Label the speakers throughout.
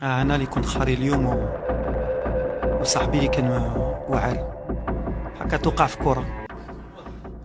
Speaker 1: أنا اللي كنت خاري اليوم وصاحبي اللي كان واعر هكا توقع في كرة.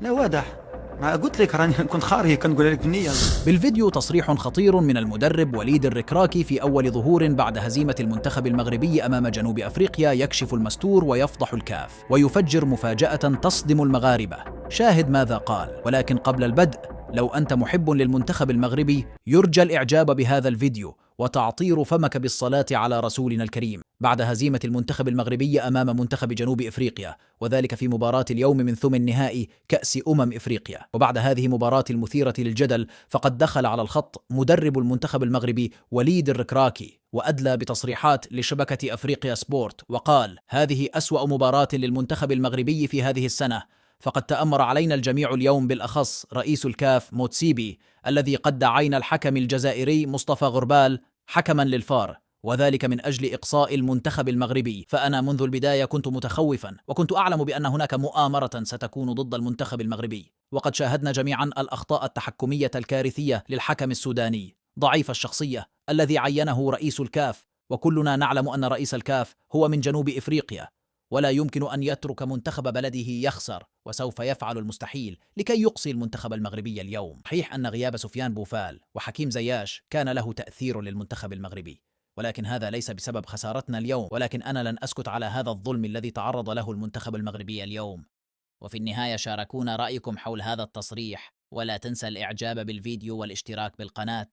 Speaker 1: لا واضح، ما قلت لك راني كنت خاري كنقول لك بالنية.
Speaker 2: بالفيديو تصريح خطير من المدرب وليد الركراكي في أول ظهور بعد هزيمة المنتخب المغربي أمام جنوب أفريقيا، يكشف المستور ويفضح الكاف ويفجر مفاجأة تصدم المغاربة. شاهد ماذا قال. ولكن قبل البدء، لو أنت محب للمنتخب المغربي يرجى الإعجاب بهذا الفيديو وتعطير فمك بالصلاة على رسولنا الكريم بعد هزيمة المنتخب المغربي أمام منتخب جنوب إفريقيا، وذلك في مباراة اليوم من ثمن نهائي كأس إفريقيا. وبعد هذه المباراة المثيرة للجدل، فقد دخل على الخط مدرب المنتخب المغربي وليد الركراكي وأدلى بتصريحات لشبكة أفريقيا سبورت، وقال: هذه أسوأ مباراة للمنتخب المغربي في هذه السنة. فقد تأمر علينا الجميع اليوم، بالأخص رئيس الكاف موتسيبي الذي قد عين الحكم الجزائري مصطفى غربال حكما للفار، وذلك من أجل إقصاء المنتخب المغربي. فأنا منذ البداية كنت متخوفا، وكنت أعلم بأن هناك مؤامرة ستكون ضد المنتخب المغربي. وقد شاهدنا جميعا الأخطاء التحكمية الكارثية للحكم السوداني ضعيف الشخصية الذي عينه رئيس الكاف، وكلنا نعلم أن رئيس الكاف هو من جنوب إفريقيا، ولا يمكن أن يترك منتخب بلده يخسر، وسوف يفعل المستحيل لكي يقصي المنتخب المغربي اليوم. صحيح أن غياب سفيان بوفال وحكيم زياش كان له تأثير للمنتخب المغربي، ولكن هذا ليس بسبب خسارتنا اليوم. ولكن أنا لن أسكت على هذا الظلم الذي تعرض له المنتخب المغربي اليوم. وفي النهاية شاركونا رأيكم حول هذا التصريح، ولا تنسى الإعجاب بالفيديو والاشتراك بالقناة.